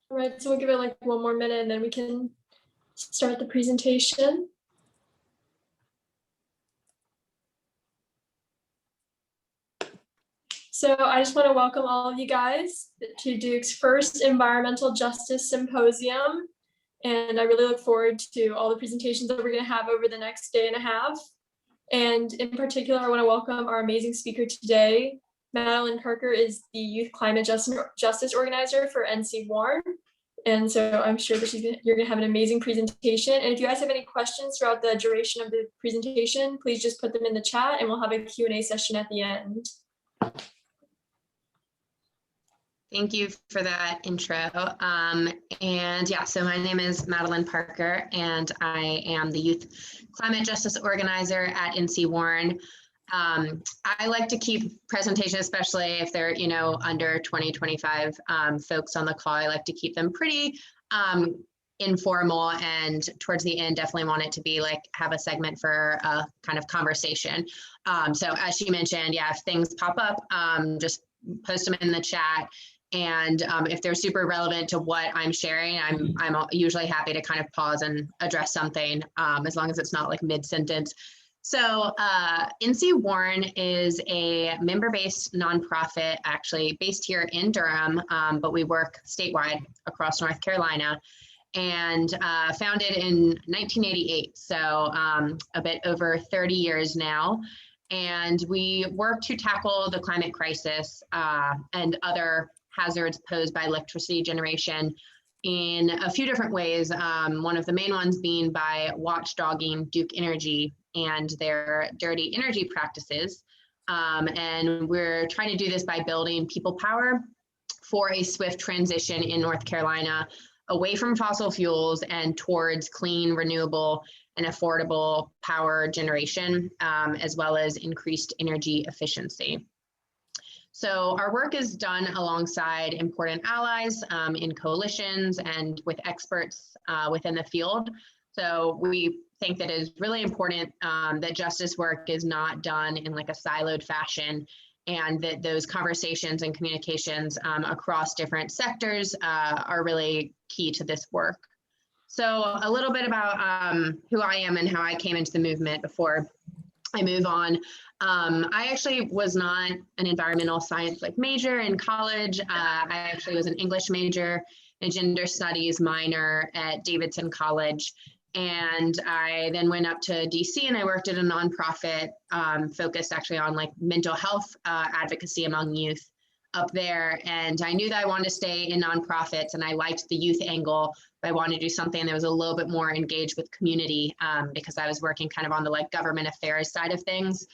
All right, so we'll give it like one more minute and then we can start the presentation. So I just want to welcome all of you guys to Duke's first Environmental Justice Symposium. And I really look forward to all the presentations that we're going to have over the next day and a half. And in particular, I want to welcome our amazing speaker today. Madeline Parker is the Youth Climate Justice Organizer for NC Warren. And so I'm sure that you're going to have an amazing presentation. And if you guys have any questions throughout the duration of the presentation, please just put them in the chat and we'll have a Q&A session at the end. Thank you for that intro. And yeah, so my name is Madeline Parker, and I am the Youth Climate Justice Organizer at NC Warren. I like to keep presentations, especially if they're, under 20, 25 folks on the call, I like to keep them pretty informal, and towards the end, definitely want it to be like have a segment for a kind of conversation. So as she mentioned, yeah, if things pop up, just post them in the chat. And if they're super relevant to what I'm sharing, I'm usually happy to kind of pause and address something, as long as it's not like mid-sentence. So NC Warren is a member-based nonprofit, actually based here in Durham, but we work statewide across North Carolina, and founded in 1988, so a bit over 30 years now. And we work to tackle the climate crisis and other hazards posed by electricity generation in a few different ways. One of the main ones being by watchdogging Duke Energy and their dirty energy practices. And we're trying to do this by building people power for a swift transition in North Carolina away from fossil fuels and towards clean, renewable, and affordable power generation, as well as increased energy efficiency. So our work is done alongside important allies in coalitions and with experts within the field. So we think that it is really important that justice work is not done in like a siloed fashion, and that those conversations and communications across different sectors are really key to this work. So a little bit about who I am and how I came into the movement before I move on. I actually was not an environmental science major in college. I actually was an English major and gender studies minor at Davidson College. And I then went up to DC and I worked at a nonprofit focused actually on mental health advocacy among youth up there. And I knew that I wanted to stay in nonprofits, and I liked the youth angle, but I wanted to do something that was a little bit more engaged with community because I was working kind of on the government affairs side of things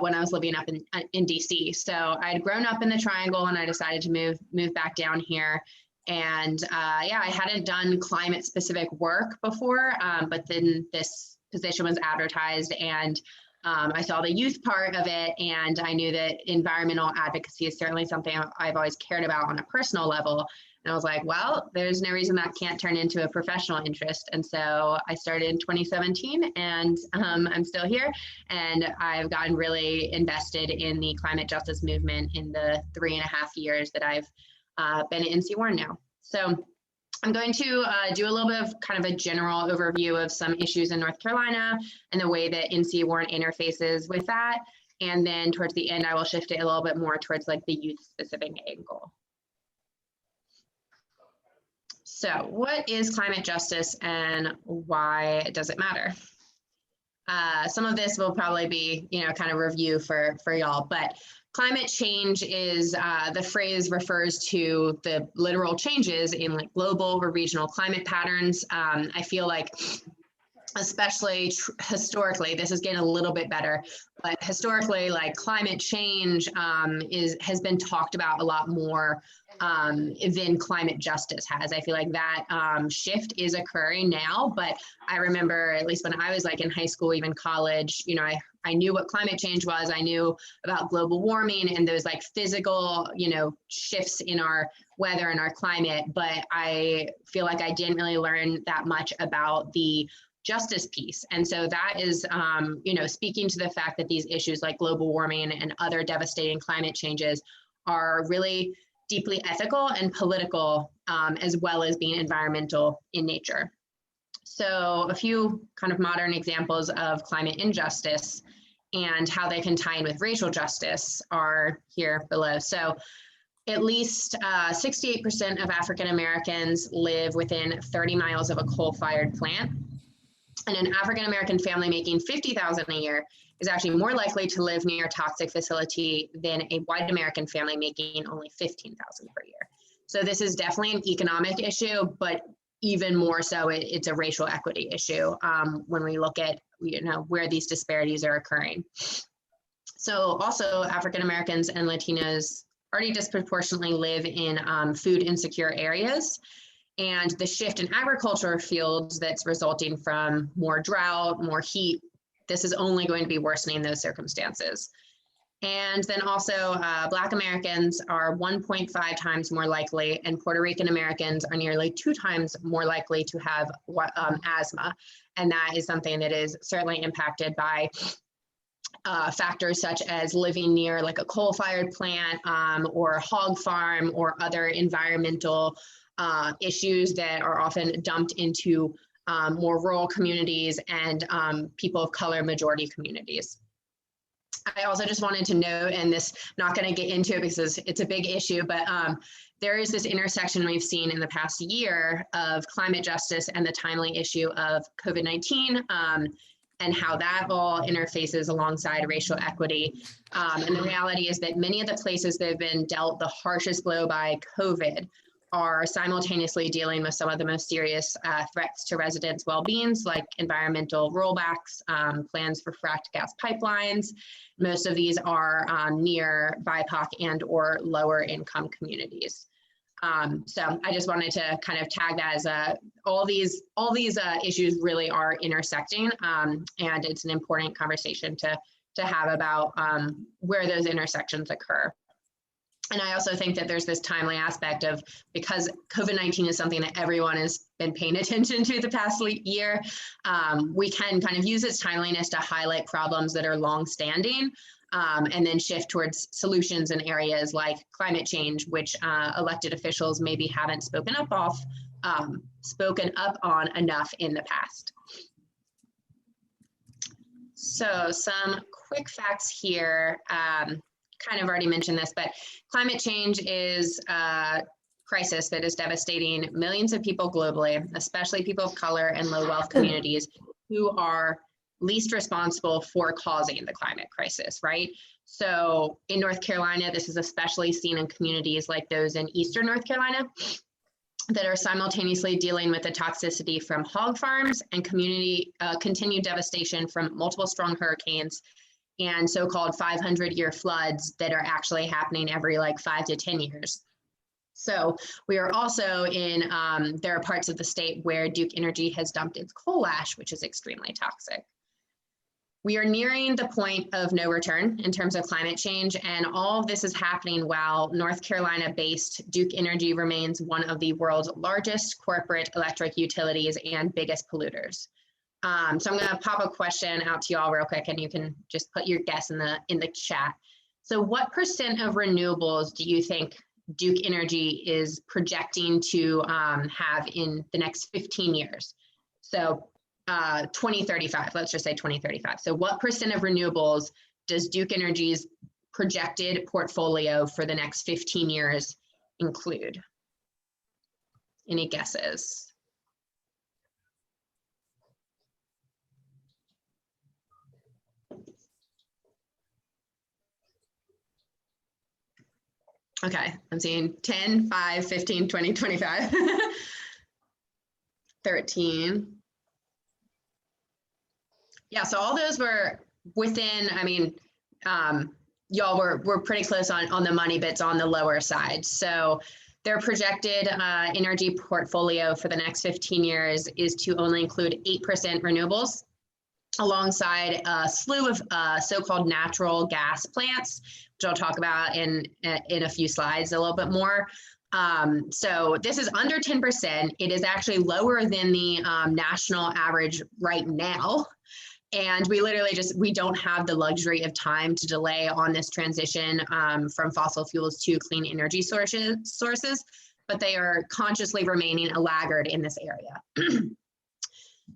when I was living up in DC. So I had grown up in the Triangle and I decided to move back down here. And yeah, I hadn't done climate specific work before, but then this position was advertised, and I saw the youth part of it, and I knew that environmental advocacy is certainly something I've always cared about on a personal level. And I was like, well, there's no reason that can't turn into a professional interest. And so I started in 2017, and I'm still here. And I've gotten really invested in the climate justice movement in the 3.5 years that I've been at NC Warren now. So I'm going to do a little bit of kind of a general overview of some issues in North Carolina and the way that NC Warren interfaces with that. And then towards the end, I will shift it a little bit more towards the youth specific angle. So what is climate justice and why does it matter? Some of this will probably be, kind of review for y'all, but climate change is, the phrase refers to the literal changes in global or regional climate patterns. I feel like, especially historically, this is getting a little bit better, but historically, climate change has been talked about a lot more than climate justice has. I feel like that shift is occurring now, but I remember, at least when I was in high school, even college, I knew what climate change was. I knew about global warming and those physical, shifts in our weather and our climate, but I feel like I didn't really learn that much about the justice piece. And so that is, speaking to the fact that these issues like global warming and other devastating climate changes are really deeply ethical and political, as well as being environmental in nature. So a few kind of modern examples of climate injustice and how they can tie in with racial justice are here below. So at least 68% of African Americans live within 30 miles of a coal-fired plant. And an African American family making $50,000 a year is actually more likely to live near a toxic facility than a white American family making only $15,000 per year. So this is definitely an economic issue, but even more so, it's a racial equity issue when we look at where these disparities are occurring. So also African Americans and Latinos already disproportionately live in food insecure areas. And the shift in agriculture fields that's resulting from more drought, more heat, this is only going to be worsening those circumstances. And then also Black Americans are 1.5 times more likely, and Puerto Rican Americans are nearly 2 times more likely to have asthma. And that is something that is certainly impacted by factors such as living near like a coal-fired plant or a hog farm or other environmental issues that are often dumped into more rural communities and people of color majority communities. I also just wanted to note, and this, not going to get into it because it's a big issue, but there is this intersection we've seen in the past year of climate justice and the timely issue of COVID-19 and how that all interfaces alongside racial equity. And the reality is that many of the places that have been dealt the harshest blow by COVID are simultaneously dealing with some of the most serious threats to residents' well-beings, like environmental rollbacks, plans for fracked gas pipelines. Most of these are near BIPOC and or lower income communities. So I just wanted to kind of tag that as all these issues really are intersecting, and it's an important conversation to have about where those intersections occur. And I also think that there's this timely aspect of, because COVID-19 is something that everyone has been paying attention to the past year, we can kind of use its timeliness to highlight problems that are longstanding and then shift towards solutions in areas like climate change, which elected officials maybe haven't spoken up on enough in the past. So some quick facts here. Kind of already mentioned this, but climate change is a crisis that is devastating millions of people globally, especially people of color and low wealth communities who are least responsible for causing the climate crisis, right? So in North Carolina, this is especially seen in communities like those in Eastern North Carolina that are simultaneously dealing with the toxicity from hog farms and continued devastation from multiple strong hurricanes and so-called 500-year floods that are actually happening every like 5 to 10 years. So we are also in, there are parts of the state where Duke Energy has dumped its coal ash, which is extremely toxic. We are nearing the point of no return in terms of climate change, and all of this is happening while North Carolina-based Duke Energy remains one of the world's largest corporate electric utilities and biggest polluters. So I'm going to pop a question out to you all real quick, and you can just put your guess in the chat. So what % of renewables do you think Duke Energy is projecting to have in the next 15 years? So 2035, let's just say 2035. So what % of renewables does Duke Energy's projected portfolio for the next 15 years include? Any guesses? Okay, I'm seeing 10, 5, 15, 20, 25, 13. Yeah, so all those were within, I mean, y'all were pretty close on the money, but it's on the lower side. So their projected energy portfolio for the next 15 years is to only include 8% renewables, alongside a slew of so-called natural gas plants, which I'll talk about in a few slides a little bit more. So this is under 10%. It is actually lower than the national average right now. And we literally we don't have the luxury of time to delay on this transition from fossil fuels to clean energy sources, but they are consciously remaining a laggard in this area.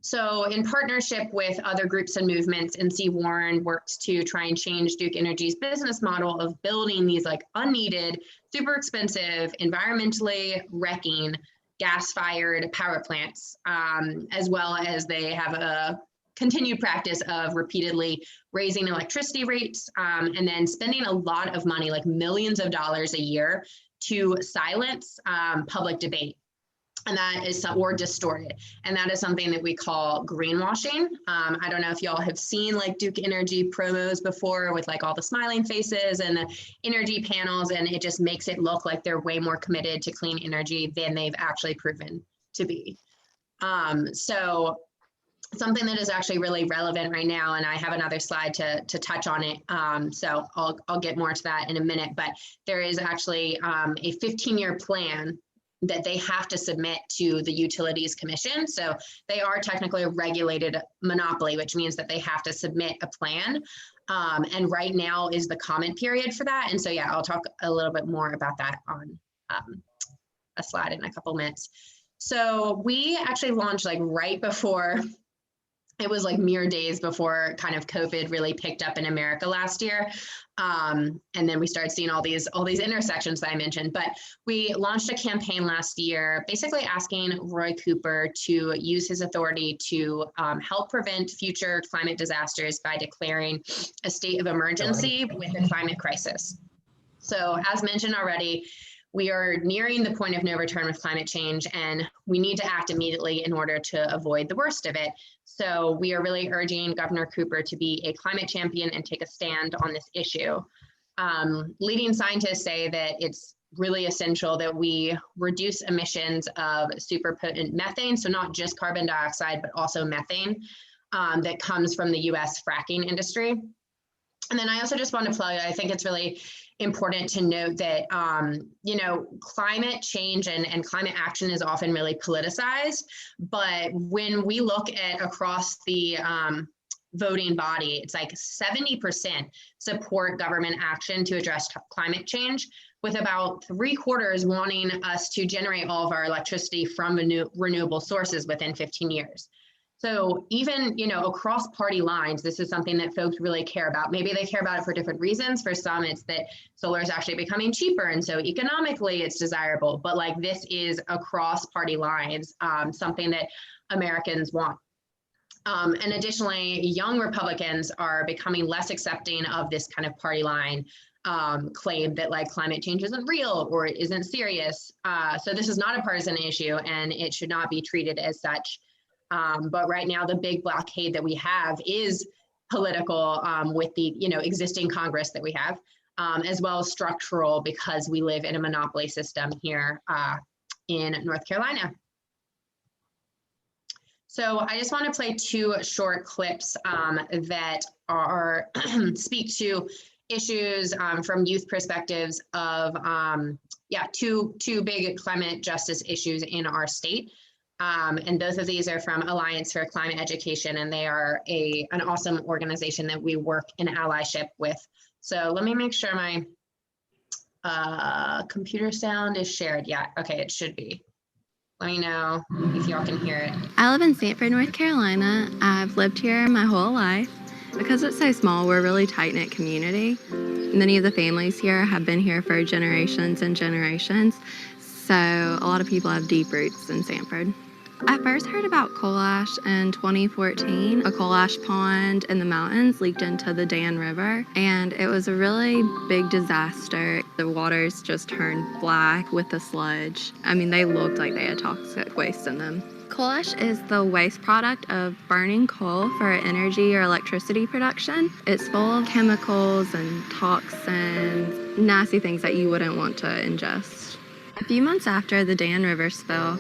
So in partnership with other groups and movements, NC Warren works to try and change Duke Energy's business model of building these like unneeded, super expensive, environmentally wrecking gas-fired power plants, as well as they have a continued practice of repeatedly raising electricity rates and then spending a lot of money, like millions of dollars a year, to silence public debate. And that is, or distort it. And that is something that we call greenwashing. I don't know if y'all have seen like Duke Energy promos before with like all the smiling faces and the energy panels, and it just makes it look like they're way more committed to clean energy than they've actually proven to be. So something that is actually really relevant right now, and I have another slide to touch on it. So I'll get more to that in a minute, but there is actually a 15-year plan that they have to submit to the Utilities Commission. So they are technically a regulated monopoly, which means that they have to submit a plan. And right now is the comment period for that. And so, yeah, I'll talk a little bit more about that on a slide in a couple minutes. So we actually launched like right before, it was like mere days before kind of COVID really picked up in America last year. And then we started seeing all these intersections that I mentioned, but we launched a campaign last year, basically asking Roy Cooper to use his authority to help prevent future climate disasters by declaring a state of emergency with a climate crisis. So as mentioned already, we are nearing the point of no return with climate change, and we need to act immediately in order to avoid the worst of it. So we are really urging Governor Cooper to be a climate champion and take a stand on this issue. Leading scientists say that it's really essential that we reduce emissions of superpotent methane, so not just carbon dioxide, but also methane that comes from the US fracking industry. And then I also just want to plug, I think it's really important to note that, you know, climate change and climate action is often really politicized. But when we look at across the voting body, it's like 70% support government action to address climate change, with about 3/4 wanting us to generate all of our electricity from renewable sources within 15 years. So even, you know, across party lines, this is something that folks really care about. Maybe they care about it for different reasons. For some, it's that solar is actually becoming cheaper, and so economically it's desirable. But like this is across party lines, something that Americans want. And additionally, young Republicans are becoming less accepting of this kind of party line claim that like climate change isn't real or isn't serious. So this is not a partisan issue, and it should not be treated as such. But right now, the big blockade that we have is political with the existing Congress that we have, as well as structural, because we live in a monopoly system here in North Carolina. So I just want to play two short clips that are speak to issues from youth perspectives of two big climate justice issues in our state. And both of these are from Alliance for Climate Education, and they are an awesome organization that we work in allyship with. So let me make sure my computer sound is shared. Yeah, okay, it should be. Let me know if y'all can hear it. I live in Sanford, North Carolina. I've lived here my whole life. Because it's so small, we're a really tight-knit community. Many of the families here have been here for generations and generations, so a lot of people have deep roots in Sanford. I first heard about coal ash in 2014. A coal ash pond in the mountains leaked into the Dan River, and it was a really big disaster. The waters just turned black with the sludge. I mean, they looked like they had toxic waste in them. Coal ash is the waste product of burning coal for energy or electricity production. It's full of chemicals and toxins, nasty things that you wouldn't want to ingest. A few months after the Dan River spill,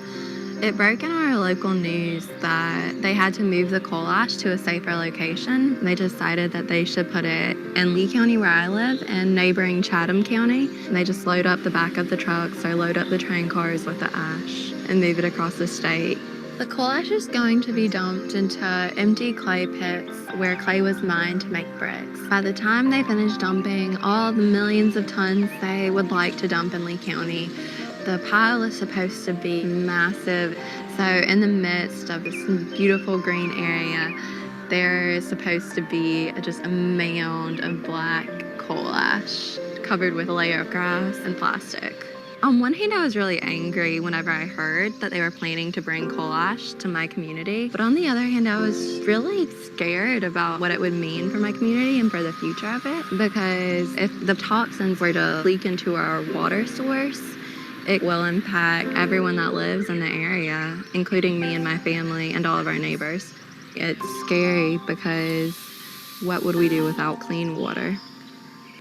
it broke in our local news that they had to move the coal ash to a safer location. They decided that they should put it in Lee County, where I live, and neighboring Chatham County. And they just load up the back of the trucks or load up the train cars with the ash and move it across the state. The coal ash is going to be dumped into empty clay pits where clay was mined to make bricks. By the time they finish dumping all the millions of tons they would like to dump in Lee County, the pile is supposed to be massive. So in the midst of this beautiful green area, there is supposed to be just a mound of black coal ash covered with a layer of grass and plastic. On one hand, I was really angry whenever I heard that they were planning to bring coal ash to my community. But on the other hand, I was really scared about what it would mean for my community and for the future of it. Because if the toxins were to leak into our water source, it will impact everyone that lives in the area, including me and my family and all of our neighbors. It's scary because what would we do without clean water?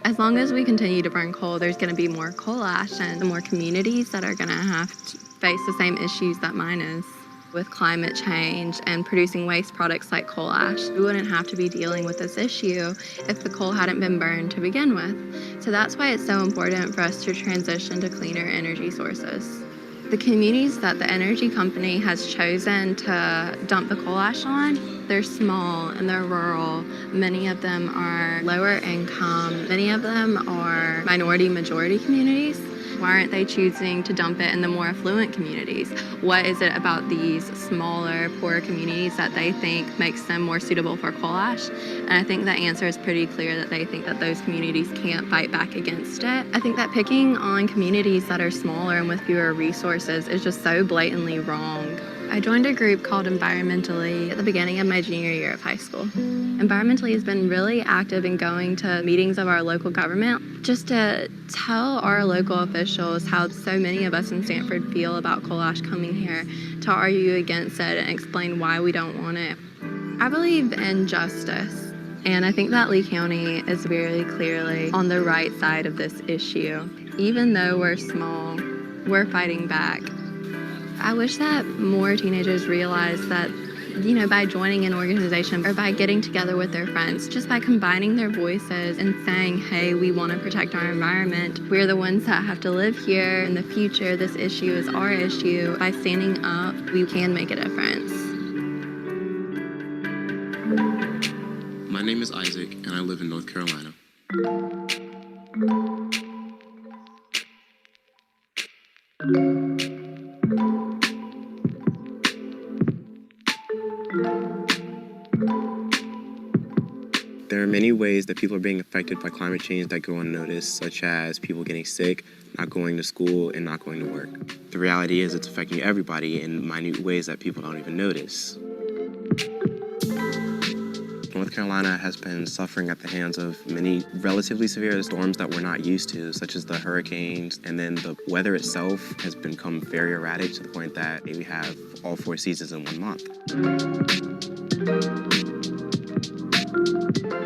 As long as we continue to burn coal, there's going to be more coal ash and more communities that are going to have to face the same issues that mine is. With climate change and producing waste products like coal ash, we wouldn't have to be dealing with this issue if the coal hadn't been burned to begin with. So that's why it's so important for us to transition to cleaner energy sources. The communities that the energy company has chosen to dump the coal ash on, they're small and they're rural. Many of them are lower income. Many of them are minority majority communities. Why aren't they choosing to dump it in the more affluent communities? What is it about these smaller, poorer communities that they think makes them more suitable for coal ash? And I think the answer is pretty clear, that they think that those communities can't fight back against it. I think that picking on communities that are smaller and with fewer resources is just so blatantly wrong. I joined a group called Environmentally at the beginning of my junior year of high school. Environmentally has been really active in going to meetings of our local government just to tell our local officials how so many of us in Stanford feel about coal ash coming here, to argue against it and explain why we don't want it. I believe in justice, and I think that Lee County is very clearly on the right side of this issue. Even though we're small, we're fighting back. I wish that more teenagers realize that, by joining an organization or by getting together with their friends, just by combining their voices and saying, hey, we want to protect our environment. We're the ones that have to live here in the future. This issue is our issue. By standing up, we can make a difference. My name is Isaac, and I live in North Carolina. There are many ways that people are being affected by climate change that go unnoticed, such as people getting sick, not going to school, and not going to work. The reality is it's affecting everybody in minute ways that people don't even notice. North Carolina has been suffering at the hands of many relatively severe storms that we're not used to, such as the hurricanes, and then the weather itself has become very erratic to the point that we have all 4 seasons in 1 month.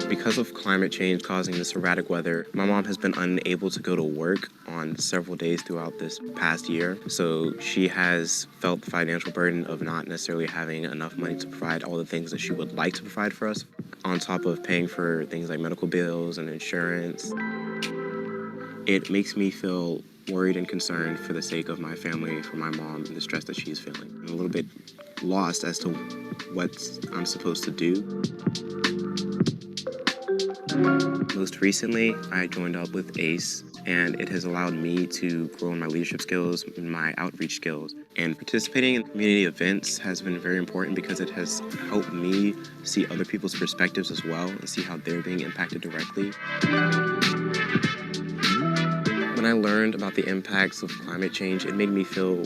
Because of climate change causing this erratic weather, my mom has been unable to go to work on several days throughout this past year. So she has felt the financial burden of not necessarily having enough money to provide all the things that she would like to provide for us, on top of paying for things like medical bills and insurance. It makes me feel worried and concerned for the sake of my family, for my mom, and the stress that she's feeling. I'm a little bit lost as to what I'm supposed to do. Most recently, I joined up with ACE, and it has allowed me to grow in my leadership skills and my outreach skills. And participating in community events has been very important because it has helped me see other people's perspectives as well and see how they're being impacted directly. When I learned about the impacts of climate change, it made me feel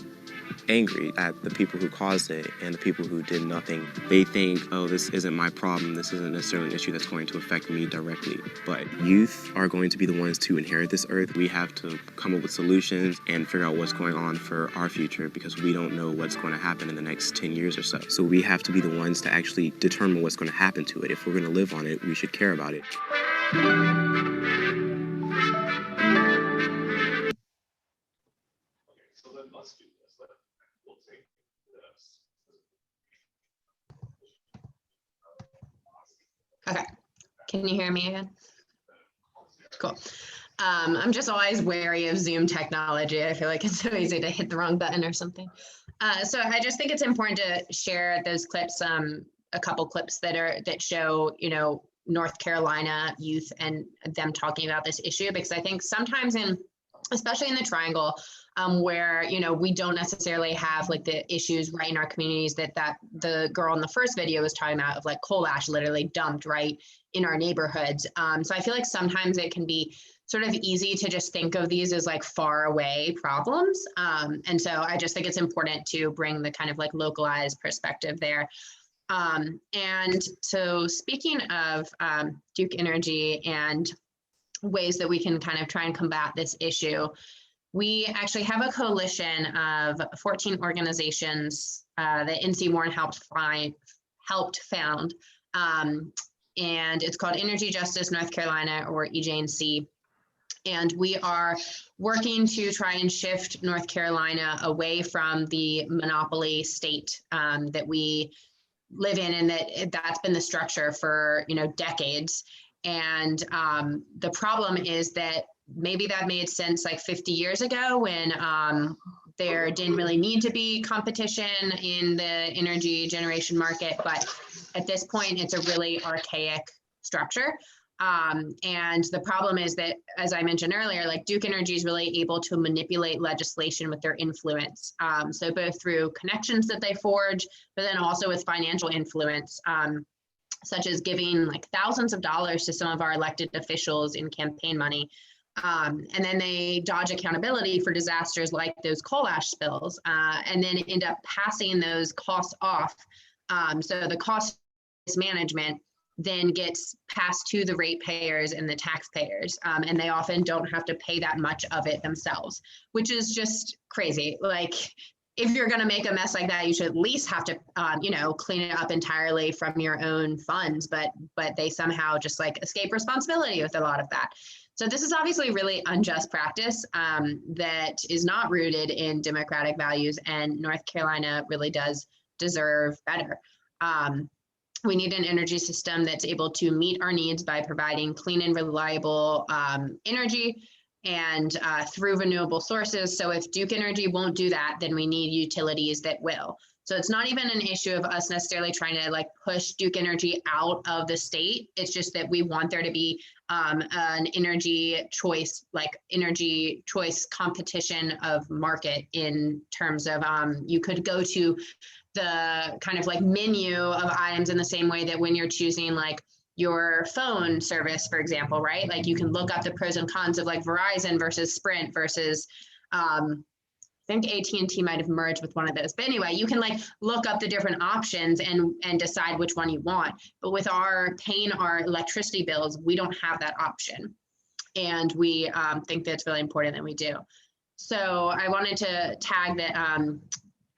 angry at the people who caused it and the people who did nothing. They think, oh, this isn't my problem. This isn't necessarily an issue that's going to affect me directly. But youth are going to be the ones to inherit this earth. We have to come up with solutions and figure out what's going on for our future, because we don't know what's going to happen in the next 10 years or so. So we have to be the ones to actually determine what's going to happen to it. If we're going to live on it, we should care about it. So then let's do this. We'll take this. Okay, can you hear me again? Cool. I'm just always wary of Zoom technology. I feel like it's so easy to hit the wrong button or something. So I just think it's important to share those clips, a couple clips that show, North Carolina youth and them talking about this issue, because I think sometimes especially in the Triangle, where, we don't necessarily have like the issues right in our communities that the girl in the first video was talking about, of like coal ash literally dumped right in our neighborhoods. So I feel like sometimes it can be sort of easy to just think of these as like far away problems. And so I just think it's important to bring the kind of like localized perspective there. And so speaking of Duke Energy and ways that we can kind of try and combat this issue, we actually have a coalition of 14 organizations that NC Warren helped found. And it's called Energy Justice North Carolina, or EJNC. And we are working to try and shift North Carolina away from the monopoly state that we live in, and that's been the structure for decades. And the problem is that maybe that made sense like 50 years ago when there didn't really need to be competition in the energy generation market, but at this point it's a really archaic structure. And the problem is that, as I mentioned earlier, like Duke Energy is really able to manipulate legislation with their influence. So both through connections that they forge, but then also with financial influence, such as giving like thousands of dollars to some of our elected officials in campaign money. And then they dodge accountability for disasters like those coal ash spills, and then end up passing those costs off. So the cost management then gets passed to the ratepayers and the taxpayers, and they often don't have to pay that much of it themselves, which is just crazy. Like, if you're going to make a mess like that, you should at least have to, clean it up entirely from your own funds. But they somehow just like escape responsibility with a lot of that. So this is obviously really unjust practice that is not rooted in democratic values, and North Carolina really does deserve better. We need an energy system that's able to meet our needs by providing clean and reliable energy, and through renewable sources. So if Duke Energy won't do that, then we need utilities that will. So it's not even an issue of us necessarily trying to like push Duke Energy out of the state. It's just that we want there to be an energy choice competition of market, in terms of you could go to the kind of like menu of items in the same way that when you're choosing like your phone service, for example, right? Like you can look up the pros and cons of like Verizon versus Sprint versus, I think AT&T might have merged with one of those. But anyway, you can like look up the different options and decide which one you want. But with paying our electricity bills, we don't have that option. And we think that's really important that we do. So I wanted to tag that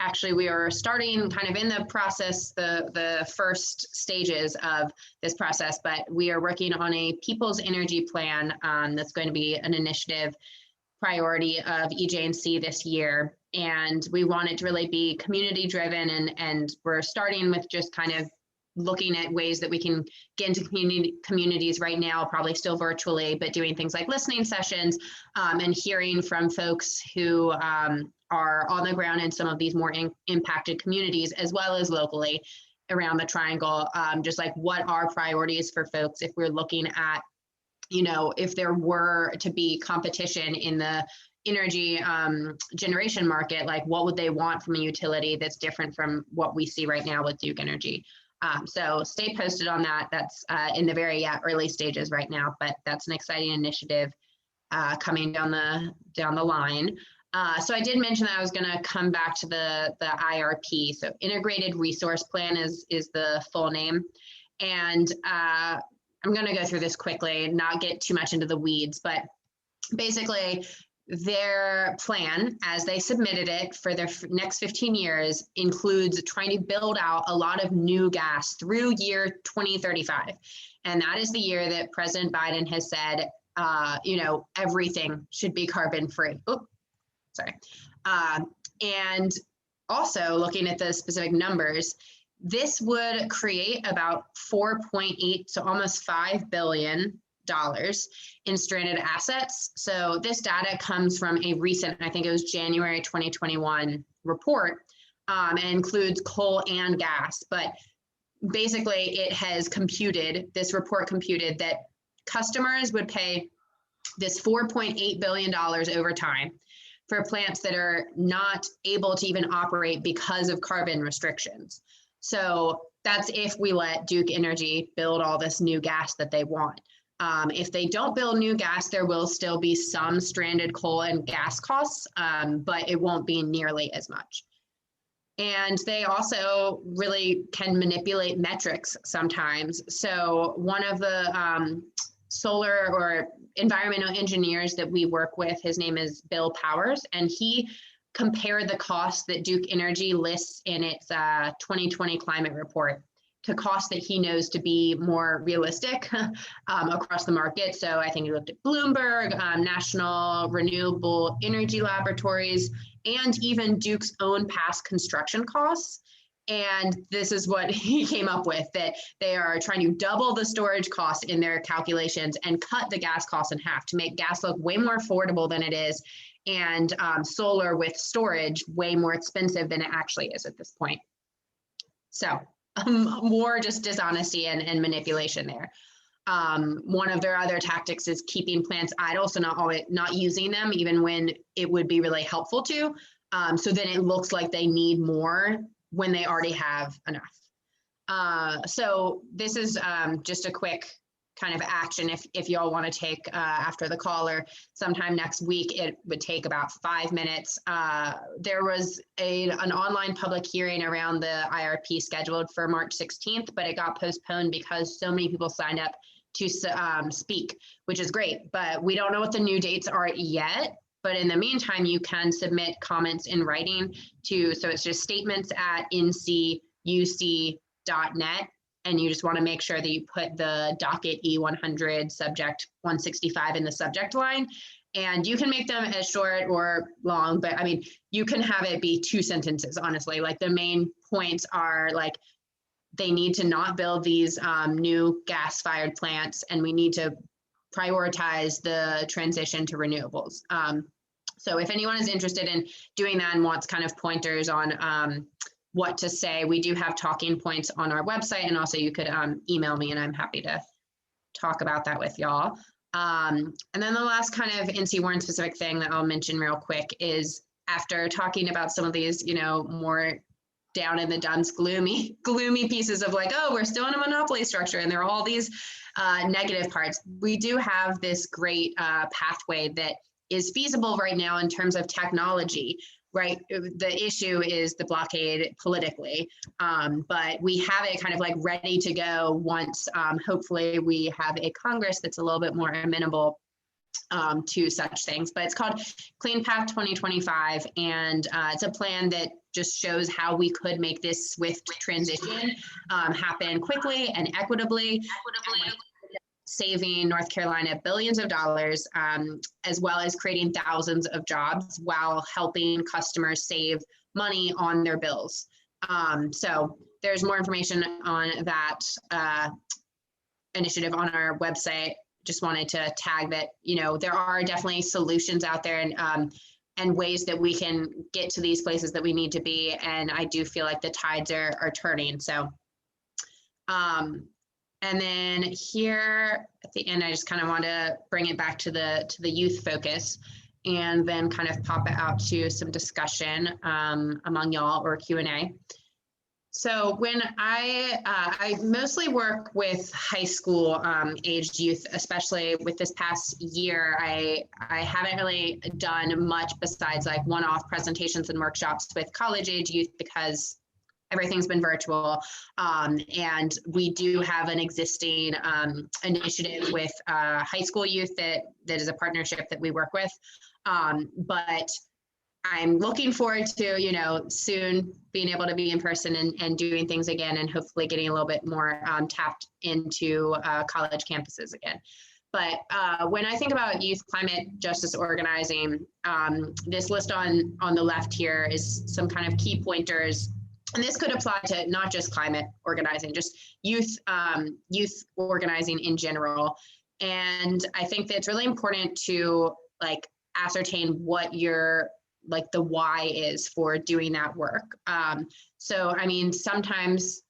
actually, we are starting kind of in the process, the first stages of this process, but we are working on a People's Energy Plan that's going to be an initiative priority of EJNC this year. And we want it to really be community driven, and we're starting with just kind of looking at ways that we can get into communities right now, probably still virtually, but doing things like listening sessions and hearing from folks who are on the ground in some of these more impacted communities, as well as locally around the Triangle, just like what are priorities for folks if we're looking at, if there were to be competition in the energy generation market, like what would they want from a utility that's different from what we see right now with Duke Energy. So stay posted on that. That's in the very early stages right now, but that's an exciting initiative coming down the line. So I did mention that I was going to come back to the IRP. So Integrated Resource Plan is the full name. And I'm going to go through this quickly and not get too much into the weeds, but basically their plan, as they submitted it for their next 15 years, includes trying to build out a lot of new gas through year 2035. And that is the year that President Biden has said, everything should be carbon free. And also looking at the specific numbers, this would create about 4.8 to almost $5 billion in stranded assets. So this data comes from a recent, I think it was January 2021 report and includes coal and gas. But basically, it has computed, this report computed that customers would pay this $4.8 billion over time for plants that are not able to even operate because of carbon restrictions. So that's if we let Duke Energy build all this new gas that they want. If they don't build new gas, there will still be some stranded coal and gas costs, but it won't be nearly as much. And they also really can manipulate metrics sometimes. So one of the solar or environmental engineers that we work with, his name is Bill Powers, and he compared the cost that Duke Energy lists in its 2020 climate report to costs that he knows to be more realistic across the market. So I think he looked at Bloomberg, National Renewable Energy Laboratories, and even Duke's own past construction costs. And this is what he came up with, that they are trying to double the storage cost in their calculations and cut the gas cost in half to make gas look way more affordable than it is, and solar with storage way more expensive than it actually is at this point. So more just dishonesty and manipulation there. One of their other tactics is keeping plants idle, so not using them even when it would be really helpful to. So then it looks like they need more when they already have enough. So this is just a quick kind of action if y'all want to take after the call or sometime next week. It would take about 5 minutes. There was an online public hearing around the IRP scheduled for March 16th, but it got postponed because so many people signed up to speak, which is great, but we don't know what the new dates are yet. But in the meantime, you can submit comments in writing to, so it's just statements@ncuc.net. And you just want to make sure that you put the docket E100 subject 165 in the subject line. And you can make them as short or long, but I mean, you can have it be 2 sentences, honestly. Like the main points are like, they need to not build these new gas-fired plants, and we need to prioritize the transition to renewables. So if anyone is interested in doing that and wants kind of pointers on what to say, we do have talking points on our website, and also you could email me and I'm happy to talk about that with y'all. And then the last kind of NC Warren specific thing that I'll mention real quick is, after talking about some of these, you know, more down in the dumps, gloomy pieces of like, oh, we're still in a monopoly structure and there are all these negative parts, we do have this great pathway that is feasible right now in terms of technology. Right. The issue is the blockade politically, but we have it kind of like ready to go once hopefully we have a Congress that's a little bit more amenable to such things. But it's called Clean Path 2025, and it's a plan that just shows how we could make this swift transition happen quickly and equitably. Saving North Carolina billions of dollars, as well as creating thousands of jobs while helping customers save money on their bills. So there's more information on that initiative on our website. Just wanted to tag that, you know, there are definitely solutions out there and ways that we can get to these places that we need to be. And I do feel like the tides are turning. So, and then here at the end, I just kind of want to bring it back to the youth focus, and then kind of pop it out to some discussion among y'all or Q&A. So when I mostly work with high school aged youth, especially with this past year, I haven't really done much besides like one-off presentations and workshops with college age youth because everything's been virtual, and we do have an existing initiative with high school youth that is a partnership that we work with. But I'm looking forward to, you know, soon being able to be in person and doing things again, and hopefully getting a little bit more tapped into college campuses again. But when I think about youth climate justice organizing, this list on the left here is some kind of key pointers. And this could apply to not just climate organizing, just youth organizing in general. And I think that it's really important to like ascertain what your like the why is for doing that work. So, I mean, sometimes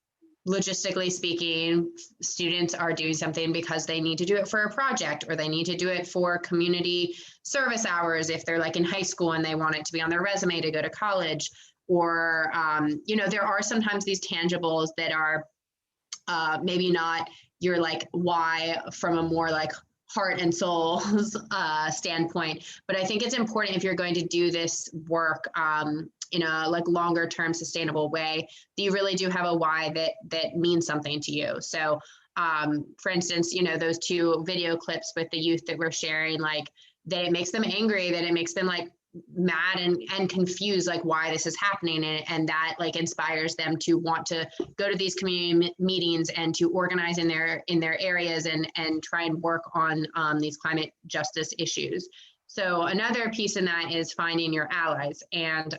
logistically speaking, students are doing something because they need to do it for a project, or they need to do it for community service hours if they're like in high school and they want it to be on their resume to go to college. Or, you know, there are sometimes these tangibles that are maybe not your like why from a more like heart and soul standpoint. But I think it's important, if you're going to do this work in a like longer term sustainable way, that you really do have a why that means something to you. So for instance, you know, those 2 video clips with the youth that we're sharing, like that it makes them angry, that it makes them like mad and confused, like why this is happening, and that like inspires them to want to go to these community meetings and to organize in their areas and try and work on these climate justice issues. So another piece in that is finding your allies. And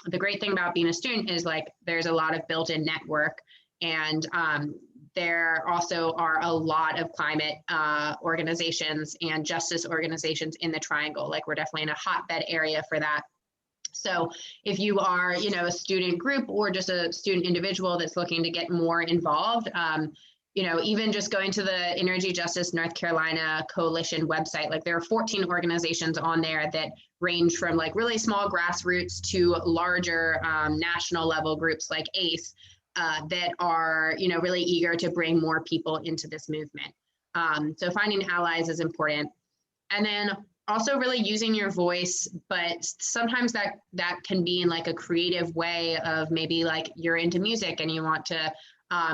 the great thing about being a student is like there's a lot of built-in network, and there also are a lot of climate organizations and justice organizations in the Triangle. Like we're definitely in a hotbed area for that. So if you are, you know, a student group or just a student individual that's looking to get more involved, you know, even just going to the Energy Justice North Carolina Coalition website, like there are 14 organizations on there that range from like really small grassroots to larger national level groups like ACE. That are, you know, really eager to bring more people into this movement. So finding allies is important. And then also really using your voice, but sometimes that can be in like a creative way of maybe like you're into music and you want to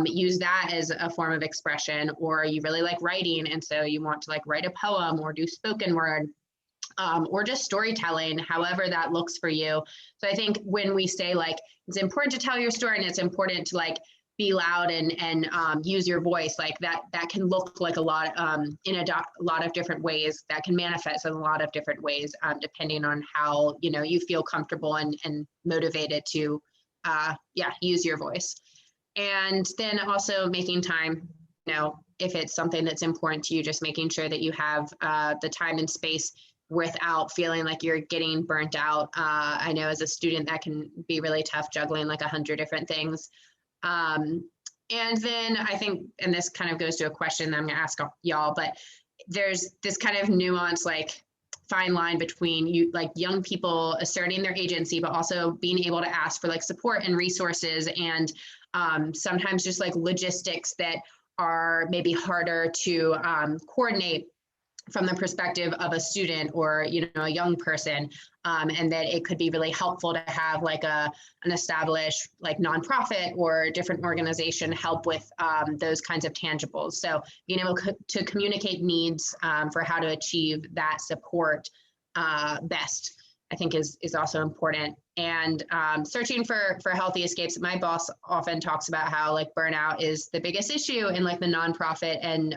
use that as a form of expression, or you really like writing and so you want to like write a poem or do spoken word. Or just storytelling, however that looks for you. So I think when we say like, it's important to tell your story and it's important to like be loud and use your voice, like that can look like a lot in a lot of different ways, that can manifest in a lot of different ways, depending on how, you know, you feel comfortable and motivated to, use your voice. And then also making time, you know, if it's something that's important to you, just making sure that you have the time and space without feeling like you're getting burnt out. I know as a student that can be really tough, juggling like 100 different things. And then I think, and this kind of goes to a question that I'm gonna ask y'all, but there's this kind of nuance, like fine line between you, like young people asserting their agency, but also being able to ask for like support and resources, and sometimes just like logistics that are maybe harder to coordinate from the perspective of a student or, you know, a young person, and that it could be really helpful to have like an established like nonprofit or different organization help with those kinds of tangibles. So being able to communicate needs for how to achieve that support best, I think is also important. And searching for healthy escapes. My boss often talks about how like burnout is the biggest issue in like the nonprofit and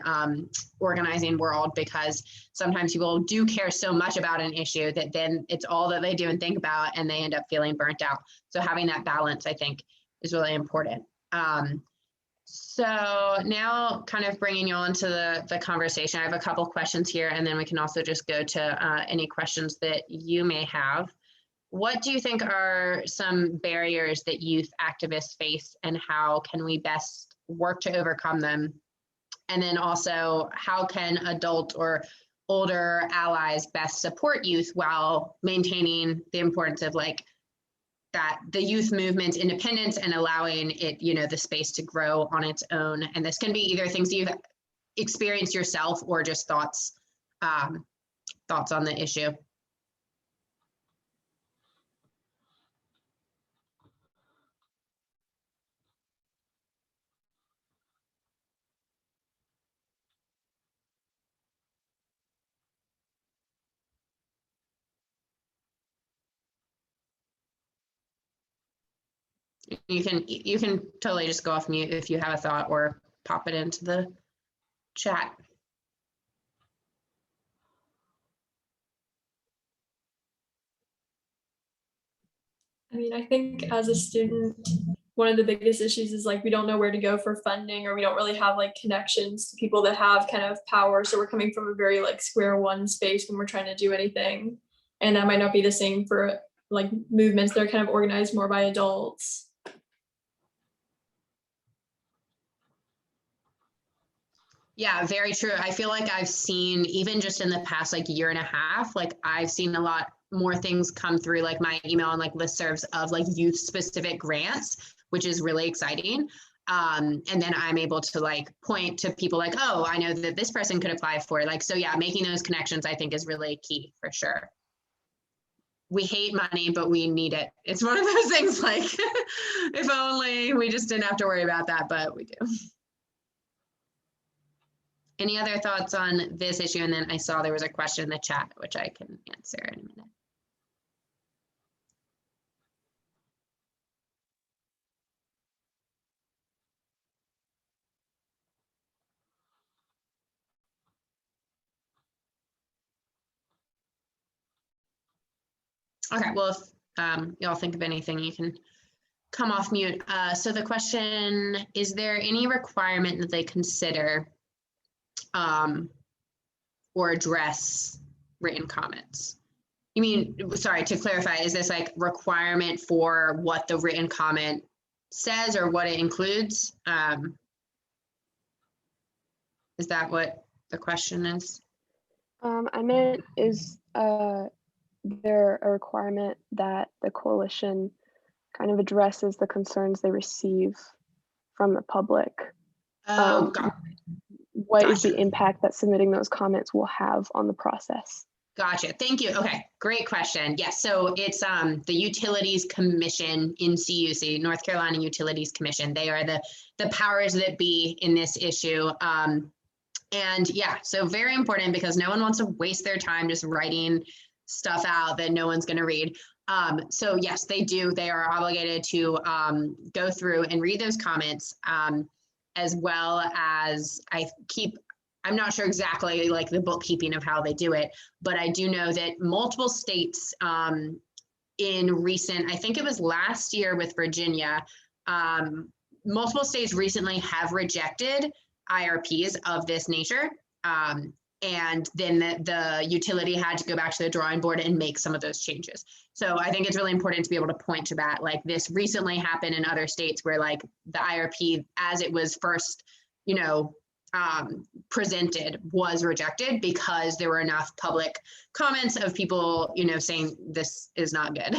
organizing world, because sometimes people do care so much about an issue that then it's all that they do and think about, and they end up feeling burnt out. So having that balance, I think, is really important. So now kind of bringing you on to the conversation, I have a couple questions here, and then we can also just go to any questions that you may have. What do you think are some barriers that youth activists face, and how can we best work to overcome them? And then also, how can adult or older allies best support youth while maintaining the importance of like that the youth movement's independence and allowing it, you know, the space to grow on its own? And this can be either things you've experienced yourself or just thoughts on the issue. You can totally just go off mute if you have a thought, or pop it into the chat. I mean, I think as a student, one of the biggest issues is like we don't know where to go for funding, or we don't really have like connections to people that have kind of power. So we're coming from a very like square one space when we're trying to do anything. And that might not be the same for like movements that are kind of organized more by adults. Yeah, very true. I feel like I've seen, even just in the past like year and a half, like I've seen a lot more things come through like my email and like listservs of like youth specific grants, which is really exciting. And then I'm able to like point to people like, oh, I know that this person could apply for, like, so yeah, making those connections I think is really key for sure. We hate money, but we need it. It's one of those things like, if only we just didn't have to worry about that, but we do. Any other thoughts on this issue? And then I saw there was a question in the chat, which I can answer in a minute. Okay, well, if y'all think of anything, you can come off mute. So the question, is there any requirement that they consider or address written comments? You mean, sorry, to clarify, is this like requirement for what the written comment says or what it includes? Is that what the question is? I meant, is there a requirement that the coalition kind of addresses the concerns they receive from the public? Oh, What is the gotcha. impact that submitting those comments will have on the process? Gotcha. Thank you. Okay, great question. Yes, so it's the Utilities Commission in CUC, North Carolina Utilities Commission. They are the powers that be in this issue. And yeah, so very important because no one wants to waste their time just writing stuff out that no one's going to read. So yes, they do. They are obligated to go through and read those comments, as well as I'm not sure exactly like the bookkeeping of how they do it, but I do know that multiple states in recent, I think it was last year with Virginia, multiple states recently have rejected IRPs of this nature. And then the utility had to go back to the drawing board and make some of those changes. So I think it's really important to be able to point to that. Like this recently happened in other states where like the IRP as it was first, presented was rejected because there were enough public comments of people, saying this is not good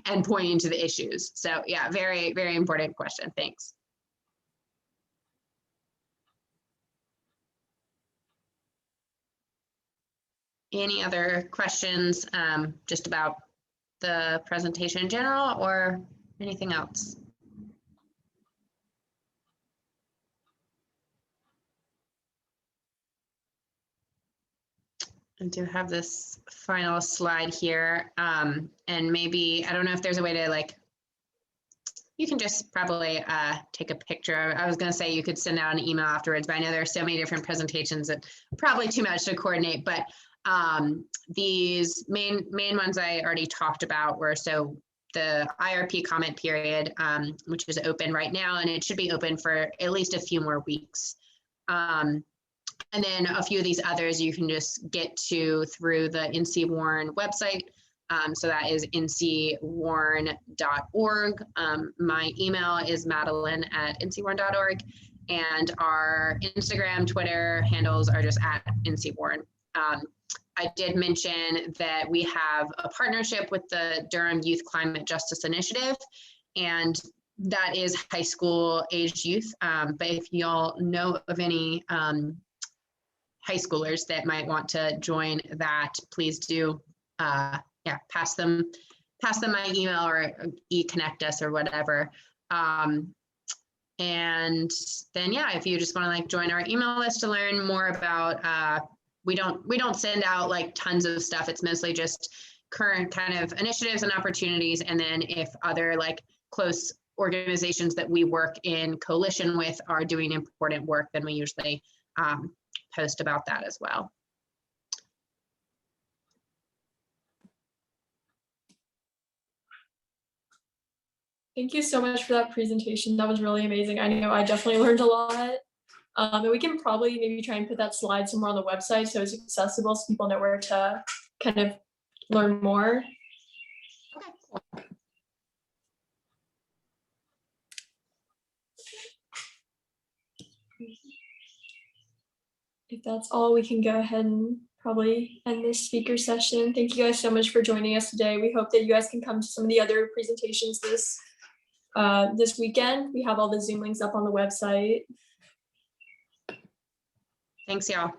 and pointing to the issues. So yeah, very, very important question. Thanks. Any other questions just about the presentation in general or anything else? I do have this final slide here, and maybe, I don't know if there's a way to you can just probably take a picture. I was going to say you could send out an email afterwards, but I know there are so many different presentations that probably too much to coordinate, but these main ones I already talked about were, so the IRP comment period, which is open right now, and it should be open for at least a few more weeks. And then a few of these others you can just get to through the NC Warren website. So that is ncwarren.org. My email is madeline@ncwarren.org. And our Instagram, Twitter handles are just @ncwarren. I did mention that we have a partnership with the Durham Youth Climate Justice Initiative, and that is high school aged youth. But if y'all know of any high schoolers that might want to join that, please do pass them my email or connect us or whatever. And then if you just want to join our email list to learn more about we don't send out tons of stuff. It's mostly just current kind of initiatives and opportunities, and then if other close organizations that we work in coalition with are doing important work, then we usually post about that as well. Thank you so much for that presentation. That was really amazing. I know I definitely learned a lot. And we can probably maybe try and put that slide somewhere on the website so it's accessible so people know where to kind of learn more. Okay. If that's all, we can go ahead and probably end this speaker session. Thank you guys so much for joining us today. We hope that you guys can come to some of the other presentations this weekend. We have all the Zoom links up on the website. Thanks, y'all.